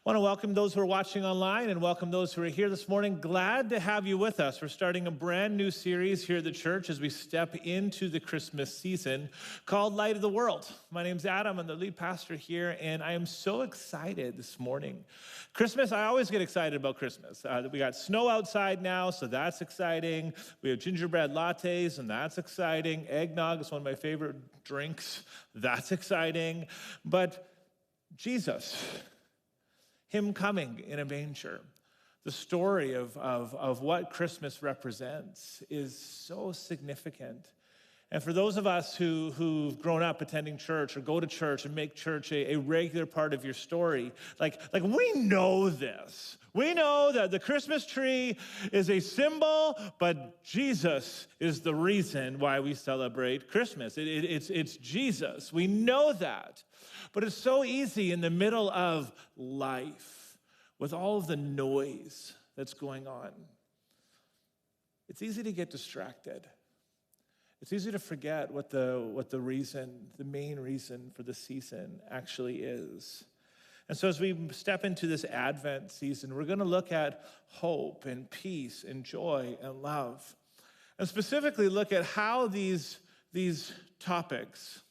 I want to welcome those who are watching online and welcome those who are here this morning. Glad to have you with us. We're starting a brand new series here at the church as we step into the Christmas season called Light of the World. My name's Adam. I'm the lead pastor here, and I am so excited this morning. Christmas, I always get excited about Christmas. We got snow outside now, so that's exciting. We have gingerbread lattes, and that's exciting. Eggnog is one of my favorite drinks. That's exciting. But Jesus, him coming in a manger, the story of what Christmas represents is so significant. And for those of us who've grown up attending church or go to church and make church a regular part of your story, like we know this. We know that the Christmas tree is a symbol, but Jesus is the reason why we celebrate Christmas. It's Jesus. We know that. But it's so easy in the middle of life with all of the noise that's going on. It's easy to get distracted. It's easy to forget what the main reason for the season actually is. And so as we step into this Advent season, we're going to look at hope and peace and joy and love. And specifically look at how these topics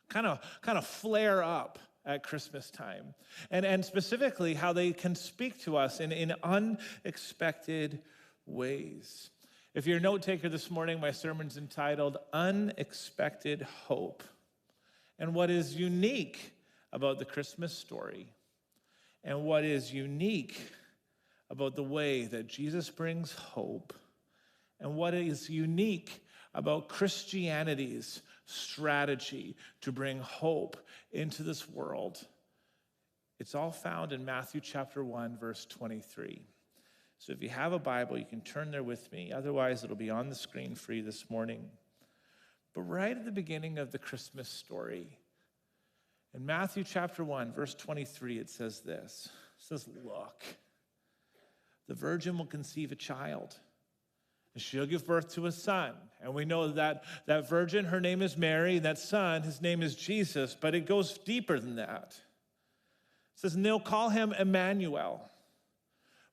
kind of flare up at Christmas time. And specifically how they can speak to us in unexpected ways. If you're a note taker this morning, my sermon's entitled Unexpected Hope. And what is unique about the Christmas story, and what is unique about the way that Jesus brings hope, and what is unique about Christianity's strategy to bring hope into this world. It's all found in Matthew chapter 1, verse 23. So if you have a Bible, you can turn there with me. Otherwise, it'll be on the screen for you this morning. But right at the beginning of the Christmas story, in Matthew chapter 1, verse 23, it says this. It says, "Look, the virgin will conceive a child, and she'll give birth to a son." And we know that virgin, her name is Mary, and that son, his name is Jesus, but it goes deeper than that. It says, "And they'll call him Emmanuel,"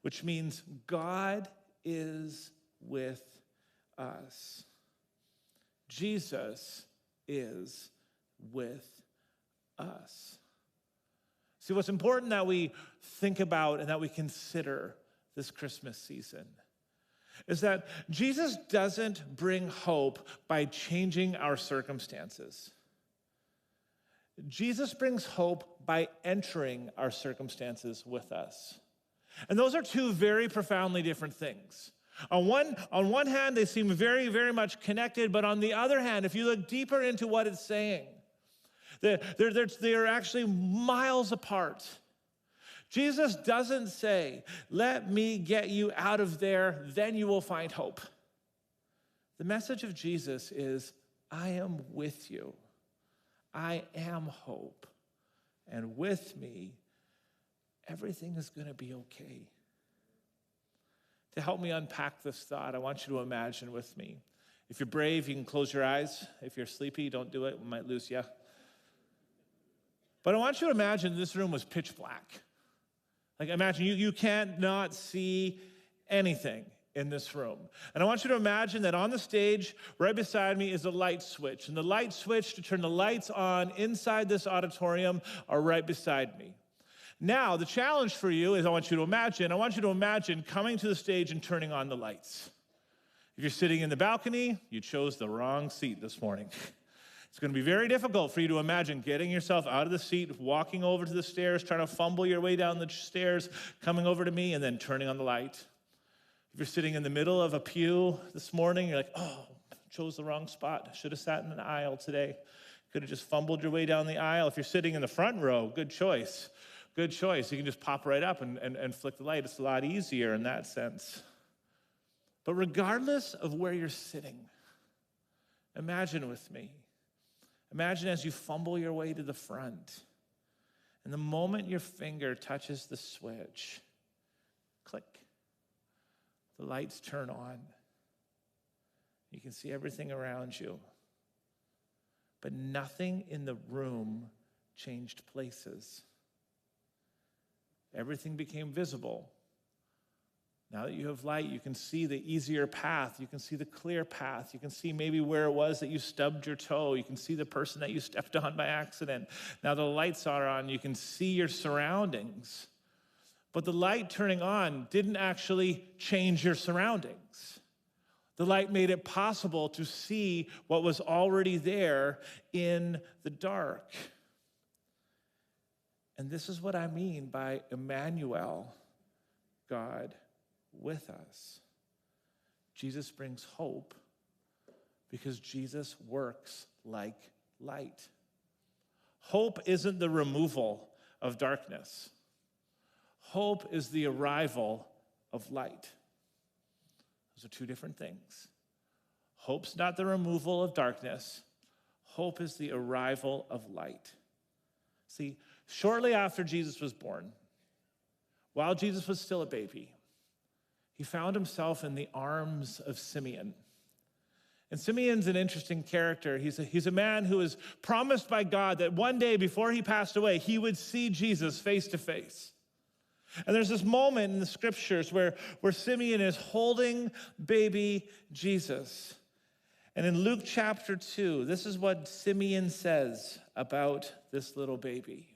which means God is with us. Jesus is with us. See, what's important that we think about and that we consider this Christmas season is that Jesus doesn't bring hope by changing our circumstances. Jesus brings hope by entering our circumstances with us. And those are two very profoundly different things. On one hand, they seem very, very much connected, but on the other hand, if you look deeper into what it's saying, they're actually miles apart. Jesus doesn't say, "Let me get you out of there, then you will find hope." The message of Jesus is, "I am with you. I am hope. And with me, everything is going to be okay." To help me unpack this thought, I want you to imagine with me. If you're brave, you can close your eyes. If you're sleepy, don't do it. We might lose you. But I want you to imagine this room was pitch black. Like imagine you can't not see anything in this room. And I want you to imagine that on the stage right beside me is a light switch. And the light switch to turn the lights on inside this auditorium are right beside me. Now, the challenge for you is I want you to imagine coming to the stage and turning on the lights. If you're sitting in the balcony, you chose the wrong seat this morning. It's going to be very difficult for you to imagine getting yourself out of the seat, walking over to the stairs, trying to fumble your way down the stairs, coming over to me, and then turning on the light. If you're sitting in the middle of a pew this morning, you're like, "Oh, chose the wrong spot. Should have sat in an aisle today. Could have just fumbled your way down the aisle." If you're sitting in the front row, good choice. Good choice. You can just pop right up and flick the light. It's a lot easier in that sense. But regardless of where you're sitting, imagine with me. Imagine as you fumble your way to the front, and the moment your finger touches the switch, click, the lights turn on. You can see everything around you. But nothing in the room changed places. everything became visible. Now that you have light, you can see the easier path. You can see the clear path. You can see maybe where it was that you stubbed your toe. You can see the person that you stepped on by accident. Now the lights are on. You can see your surroundings. But the light turning on didn't actually change your surroundings. The light made it possible to see what was already there in the dark. And this is what I mean by Emmanuel, God with us. Jesus brings hope because Jesus works like light. Hope isn't the removal of darkness. Hope is the arrival of light. Those are two different things. Hope's not the removal of darkness. Hope is the arrival of light. See, shortly after Jesus was born, while Jesus was still a baby, he found himself in the arms of Simeon. And Simeon's an interesting character. He's a man who was promised by God that one day before he passed away, he would see Jesus face to face. And there's this moment in the scriptures where Simeon is holding baby Jesus. And in Luke chapter 2, this is what Simeon says about this little baby.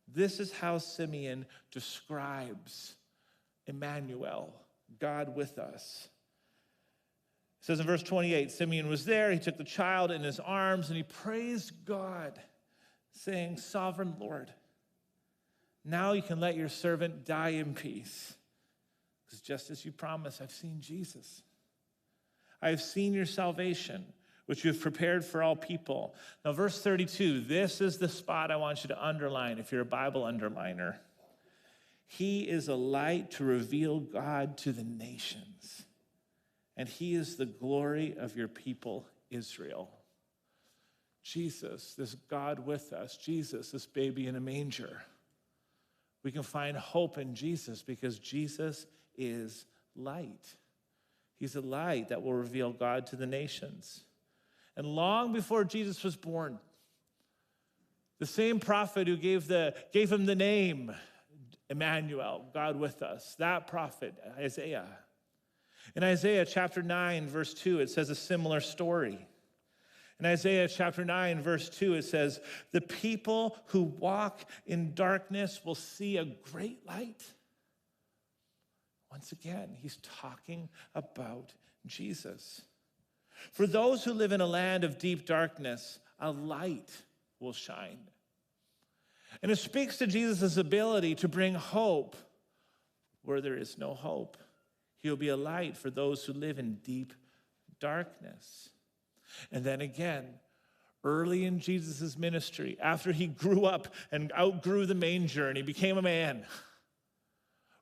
This is how Simeon describes Emmanuel, God with us. It says in verse 28, Simeon was there, he took the child in his arms, and he praised God, saying, "Sovereign Lord, now you can let your servant die in peace. Because just as you promised, I've seen Jesus. I have seen your salvation, which you have prepared for all people." Now, verse 32, this is the spot I want you to underline if you're a Bible underliner. He is a light to reveal God to the nations, and he is the glory of your people, Israel. Jesus, this God with us, Jesus, this baby in a manger. We can find hope in Jesus because Jesus is light. He's a light that will reveal God to the nations. And long before Jesus was born, the same prophet who gave him the name Emmanuel, God with us, that prophet, Isaiah. In Isaiah chapter 9, verse 2, it says a similar story. In Isaiah chapter 9, verse 2, it says, "The people who walk in darkness will see a great light." Once again, he's talking about Jesus. "For those who live in a land of deep darkness, a light will shine." And it speaks to Jesus' ability to bring hope where there is no hope. He'll be a light for those who live in deep darkness. And then again, early in Jesus' ministry, after he grew up and outgrew the manger and he became a man,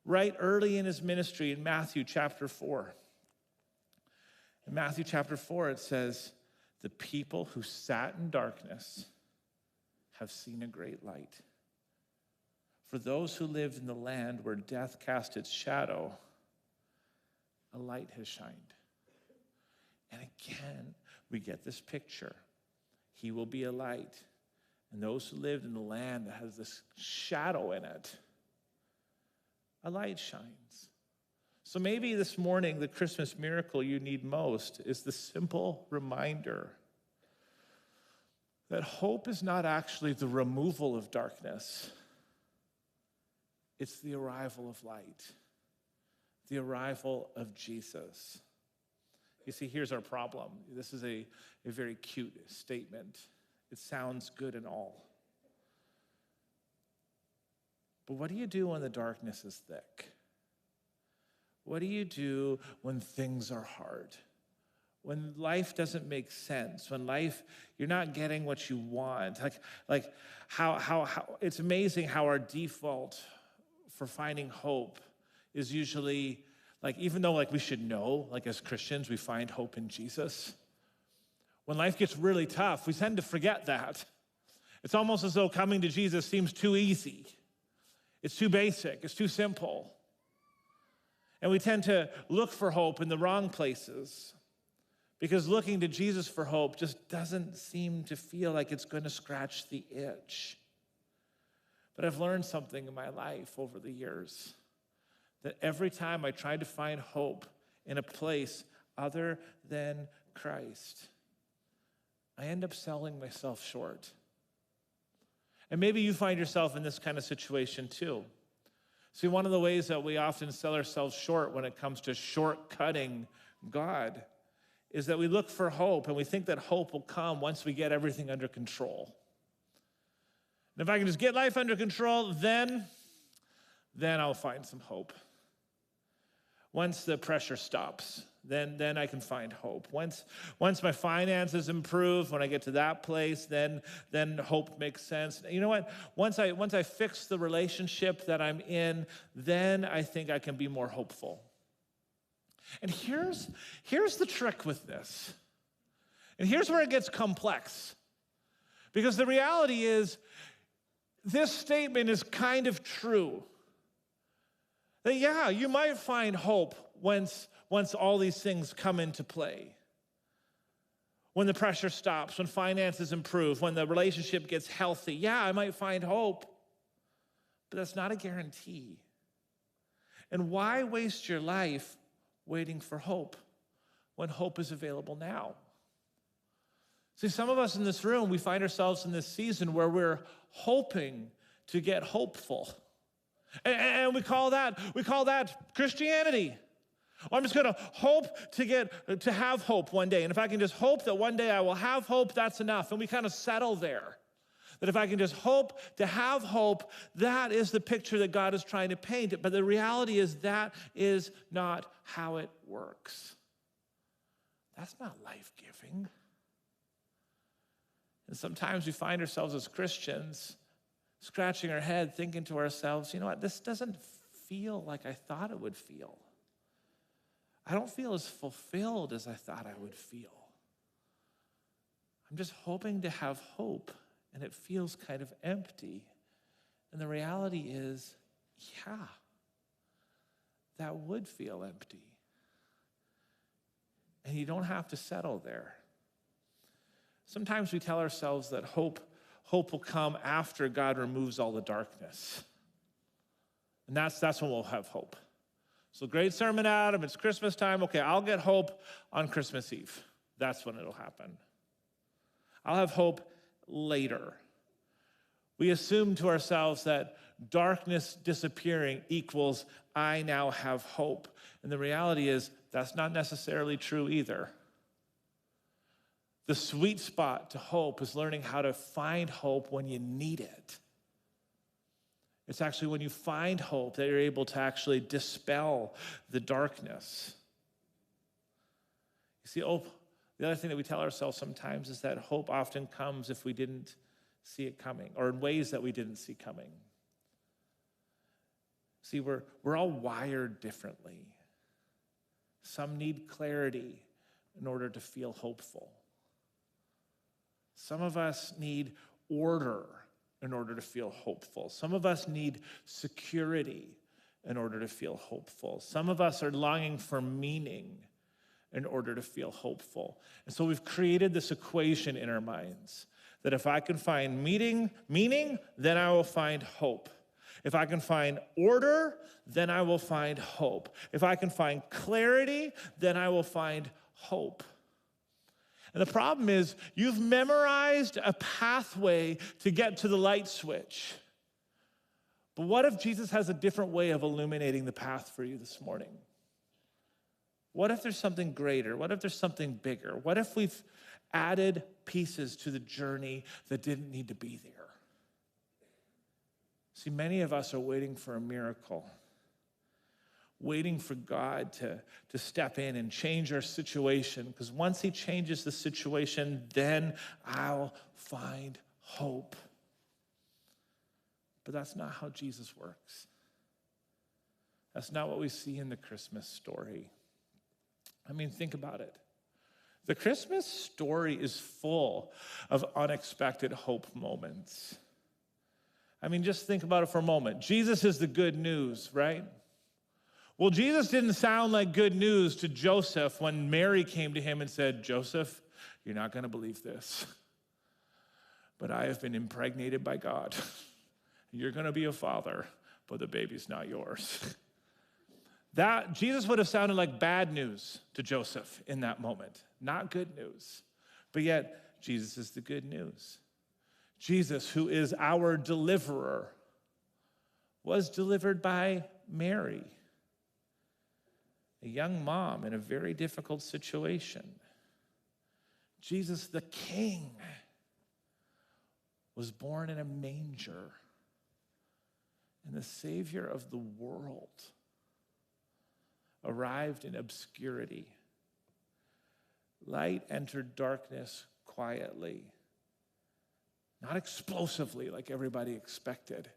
right early in his ministry in Matthew chapter 4. In Matthew chapter 4, it says, "The people who sat in darkness have seen a great light. For those who lived in the land where death cast its shadow, a light has shined." And again, we get this picture. He will be a light. And those who lived in the land that has this shadow in it, a light shines. So maybe this morning, the Christmas miracle you need most is the simple reminder that hope is not actually the removal of darkness. It's the arrival of light, the arrival of Jesus. You see, here's our problem. This is a very cute statement. It sounds good and all. But what do you do when the darkness is thick? What do you do when things are hard? When life doesn't make sense, when life, you're not getting what you want. Like how it's amazing how our default for finding hope is usually, like, even though like we should know, like as Christians, we find hope in Jesus. When life gets really tough, we tend to forget that. It's almost as though coming to Jesus seems too easy. It's too basic, it's too simple. And we tend to look for hope in the wrong places because looking to Jesus for hope just doesn't seem to feel like it's going to scratch the itch. But I've learned something in my life over the years, that every time I tried to find hope in a place other than Christ, I end up selling myself short. And maybe you find yourself in this kind of situation too. See, one of the ways that we often sell ourselves short when it comes to shortcutting God is that we look for hope, and we think that hope will come once we get everything under control. And if I can just get life under control, then I'll find some hope. Once the pressure stops, then I can find hope. Once my finances improve, when I get to that place, then hope makes sense. You know what? Once I fix the relationship that I'm in, then I think I can be more hopeful. And here's the trick with this. And here's where it gets complex. Because the reality is, this statement is kind of true. That, yeah, you might find hope once all these things come into play. When the pressure stops, when finances improve, when the relationship gets healthy, yeah, I might find hope. But that's not a guarantee. And why waste your life waiting for hope when hope is available now? See, some of us in this room, we find ourselves in this season where we're hoping to get hopeful. And we call that Christianity. I'm just going to hope to have hope one day. And if I can just hope that one day I will have hope, that's enough. And we kind of settle there. That if I can just hope to have hope, that is the picture that God is trying to paint. But the reality is that is not how it works. That's not life-giving. And sometimes we find ourselves as Christians scratching our head, thinking to ourselves, you know what, this doesn't feel like I thought it would feel. I don't feel as fulfilled as I thought I would feel. I'm just hoping to have hope, and it feels kind of empty. And the reality is, yeah, that would feel empty. And you don't have to settle there. Sometimes we tell ourselves that hope will come after God removes all the darkness. And that's when we'll have hope. So great sermon, Adam. It's Christmas time. Okay, I'll get hope on Christmas Eve. That's when it'll happen. I'll have hope later. We assume to ourselves that darkness disappearing equals I now have hope. And the reality is that's not necessarily true either. The sweet spot to hope is learning how to find hope when you need it. It's actually when you find hope that you're able to actually dispel the darkness. You see, the other thing that we tell ourselves sometimes is that hope often comes if we didn't see it coming, or in ways that we didn't see coming. See, we're all wired differently. Some need clarity in order to feel hopeful. Some of us need order in order to feel hopeful. Some of us need security in order to feel hopeful. Some of us are longing for meaning in order to feel hopeful. And so we've created this equation in our minds that if I can find meaning, then I will find hope. If I can find order, then I will find hope. If I can find clarity, then I will find hope. And the problem is, you've memorized a pathway to get to the light switch. But what if Jesus has a different way of illuminating the path for you this morning? What if there's something greater? What if there's something bigger? What if we've added pieces to the journey that didn't need to be there? See, many of us are waiting for a miracle, waiting for God to step in and change our situation, because once he changes the situation, then I'll find hope. But that's not how Jesus works. That's not what we see in the Christmas story. I mean, think about it. The Christmas story is full of unexpected hope moments. I mean, just think about it for a moment. Jesus is the good news, right? Well, Jesus didn't sound like good news to Joseph when Mary came to him and said, Joseph, you're not going to believe this, but I have been impregnated by God, You're going to be a father, but the baby's not yours. That Jesus would have sounded like bad news to Joseph in that moment, not good news. But yet, Jesus is the good news. Jesus, who is our deliverer, was delivered by Mary, a young mom in a very difficult situation. Jesus, the King, was born in a manger, and the Savior of the world arrived in obscurity. Light entered darkness quietly, not explosively like everybody expected.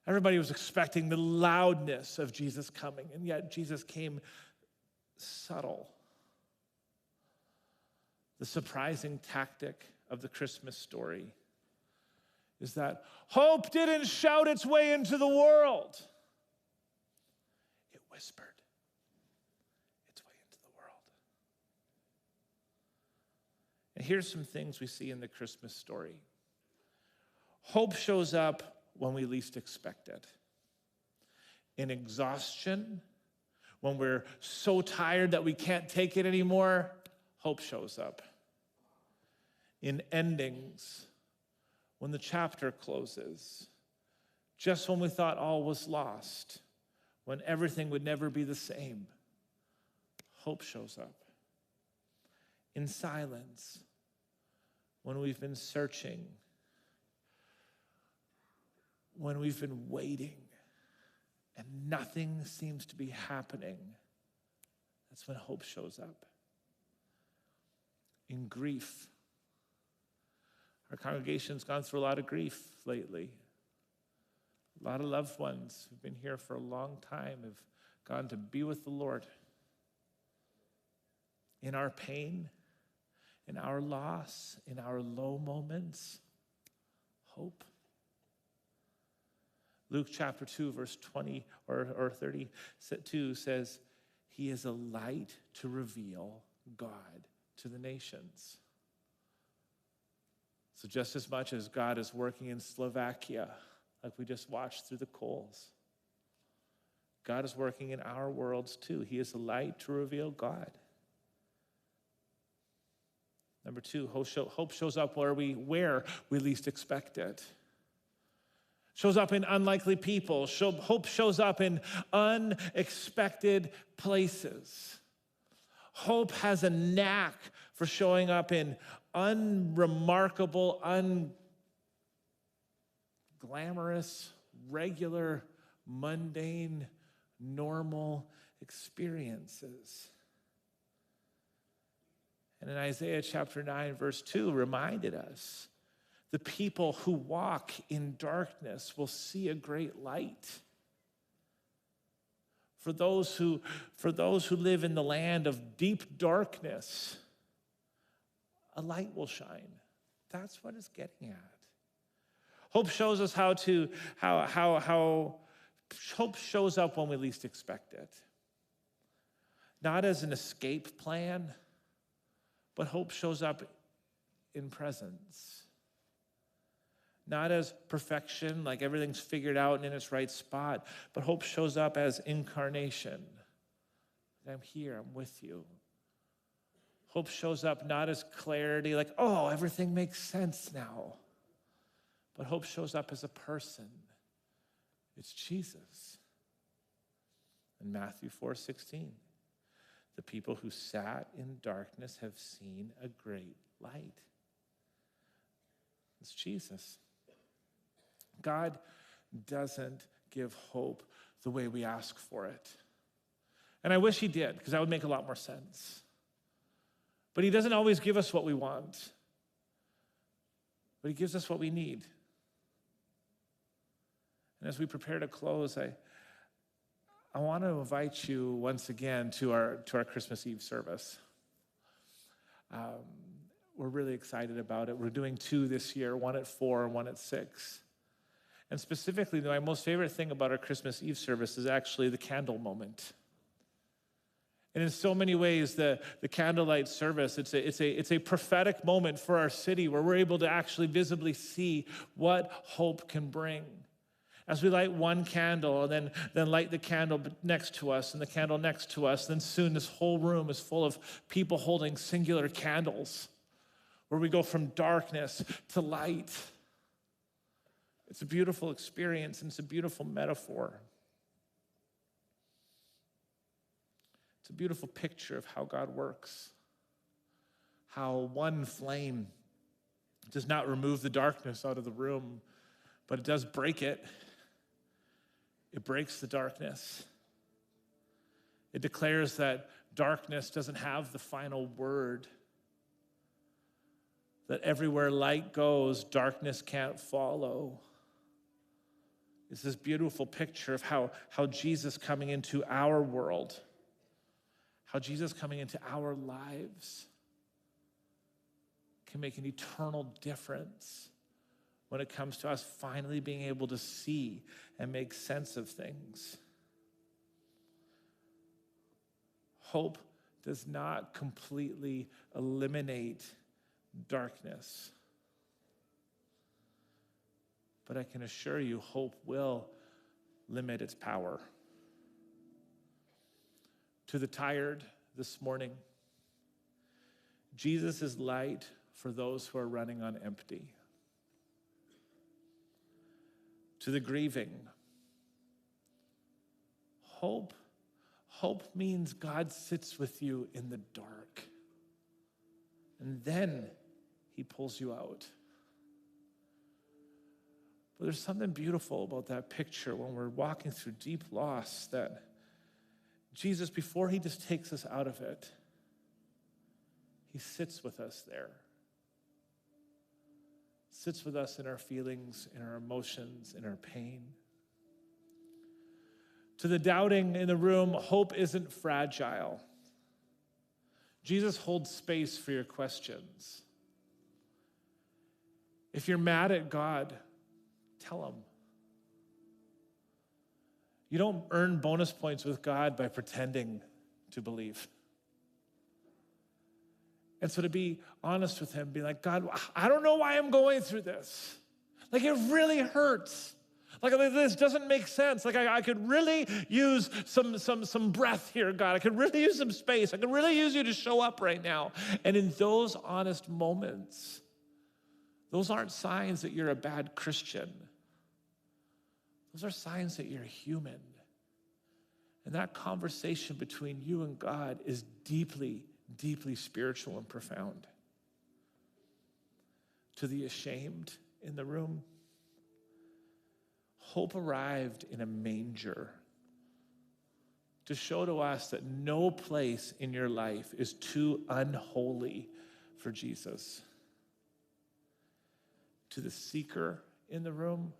Everybody was expecting the loudness of Jesus coming, and yet Jesus came subtle. The surprising tactic of the Christmas story is that hope didn't shout its way into the world. It whispered its way into the world. And here's some things we see in the Christmas story. Hope shows up when we least expect it. In exhaustion, when we're so tired that we can't take it anymore, hope shows up. In endings, when the chapter closes, just when we thought all was lost, when everything would never be the same, hope shows up. In silence, when we've been searching, when we've been waiting and nothing seems to be happening, that's when hope shows up. In grief, our congregation's gone through a lot of grief lately. A lot of loved ones who've been here for a long time have gone to be with the Lord. In our pain, in our loss, in our low moments, hope. Luke chapter 2, verse 20 or 32 says, he is a light to reveal God to the nations. So just as much as God is working in Slovakia, like we just watched through the coals, God is working in our worlds too. He is a light to reveal God. Number two, hope shows up where we least expect it. Shows up in unlikely people. Hope shows up in unexpected places. Hope has a knack for showing up in unremarkable, unglamorous, regular, mundane, normal experiences. And in Isaiah chapter 9, verse 2, reminded us, the people who walk in darkness will see a great light. For those who live in the land of deep darkness, a light will shine. That's what it's getting at. Hope shows us how hope shows up when we least expect it. Not as an escape plan, but hope shows up in presence. Not as perfection, like everything's figured out and in its right spot, but hope shows up as incarnation. I'm here, I'm with you. Hope shows up not as clarity, like, oh, everything makes sense now. But hope shows up as a person. It's Jesus. In Matthew 4:16, the people who sat in darkness have seen a great light. It's Jesus. God doesn't give hope the way we ask for it. And I wish he did, because that would make a lot more sense. But he doesn't always give us what we want. But he gives us what we need. And as we prepare to close, I want to invite you once again to our Christmas Eve service. We're really excited about it. We're doing 2 this year, 1 at 4 and 1 at 6. And specifically, my most favorite thing about our Christmas Eve service is actually the candle moment. And in so many ways, the candlelight service, it's a prophetic moment for our city where we're able to actually visibly see what hope can bring. As we light one candle, and then light the candle next to us and the candle next to us, then soon this whole room is full of people holding singular candles where we go from darkness to light. It's a beautiful experience, and it's a beautiful metaphor. It's a beautiful picture of how God works, how one flame does not remove the darkness out of the room, but it does break it. It breaks the darkness. It declares that darkness doesn't have the final word, that everywhere light goes, darkness can't follow. It's this beautiful picture of how Jesus coming into our world, how Jesus coming into our lives can make an eternal difference when it comes to us finally being able to see and make sense of things. Hope does not completely eliminate darkness, but I can assure you, hope will limit its power. To the tired this morning, Jesus is light for those who are running on empty. To the grieving, hope means God sits with you in the dark, and then he pulls you out. But there's something beautiful about that picture when we're walking through deep loss, that Jesus, before he just takes us out of it, he sits with us there. Sits with us in our feelings, in our emotions, in our pain. To the doubting in the room, hope isn't fragile. Jesus holds space for your questions. If you're mad at God, tell him. You don't earn bonus points with God by pretending to believe. And so to be honest with him, be like, God, I don't know why I'm going through this. Like, it really hurts. Like, this doesn't make sense. Like, I could really use some breath here, God. I could really use some space. I could really use you to show up right now. And in those honest moments, those aren't signs that you're a bad Christian. Those are signs that you're human. And that conversation between you and God is deeply, deeply spiritual and profound. To the ashamed in the room, hope arrived in a manger to show to us that no place in your life is too unholy for Jesus. To the seeker in the room,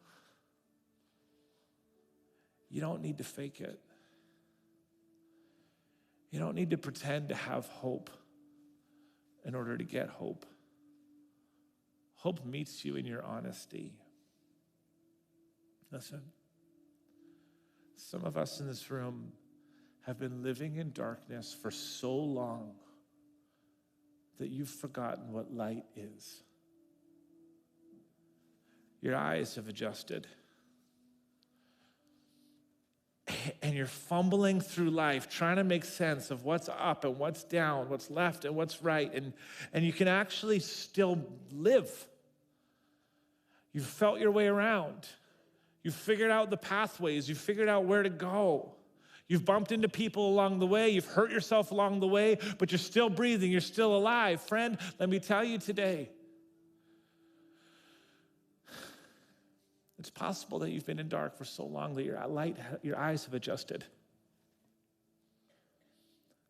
you don't need to fake it. You don't need to pretend to have hope in order to get hope. Hope meets you in your honesty. Listen, some of us in this room have been living in darkness for so long that you've forgotten what light is. Your eyes have adjusted. And you're fumbling through life, trying to make sense of what's up and what's down, what's left and what's right. And you can actually still live. You've felt your way around. You've figured out the pathways. You've figured out where to go. You've bumped into people along the way. You've hurt yourself along the way, but you're still breathing. You're still alive. Friend, let me tell you today, it's possible that you've been in dark for so long that your eyes have adjusted.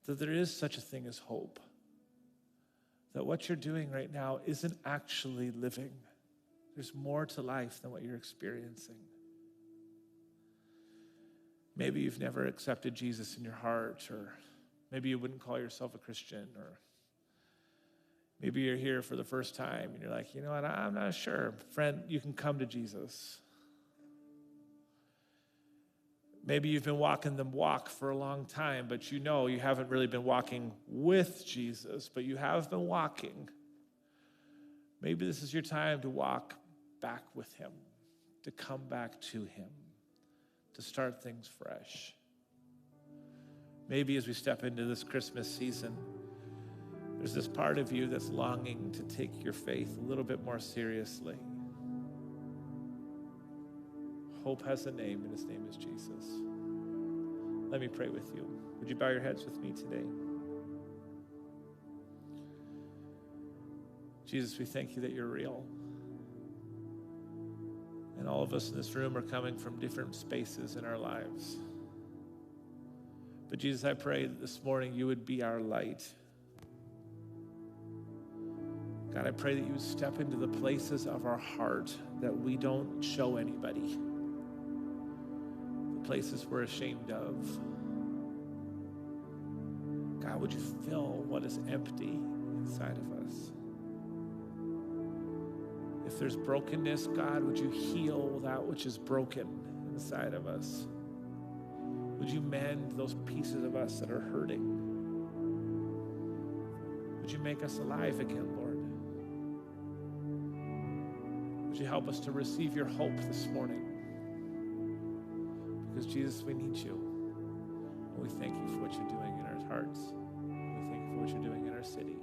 That there is such a thing as hope. That what you're doing right now isn't actually living. There's more to life than what you're experiencing. Maybe you've never accepted Jesus in your heart, or maybe you wouldn't call yourself a Christian, or maybe you're here for the first time and you're like, you know what, I'm not sure. Friend, you can come to Jesus. Maybe you've been walking the walk for a long time, but you know you haven't really been walking with Jesus, but you have been walking. Maybe this is your time to walk back with him, to come back to him, to start things fresh. Maybe as we step into this Christmas season, there's this part of you that's longing to take your faith a little bit more seriously. Hope has a name, and his name is Jesus. Let me pray with you. Would you bow your heads with me today? Jesus, we thank you that you're real. And all of us in this room are coming from different spaces in our lives. But Jesus, I pray that this morning you would be our light. God, I pray that you would step into the places of our heart that we don't show anybody. Places we're ashamed of. God, would you fill what is empty inside of us? If there's brokenness, God, would you heal that which is broken inside of us? Would you mend those pieces of us that are hurting? Would you make us alive again, Lord? Would you help us to receive your hope this morning? Because, Jesus, we need you. And we thank you for what you're doing in our hearts. We thank you for what you're doing in our city.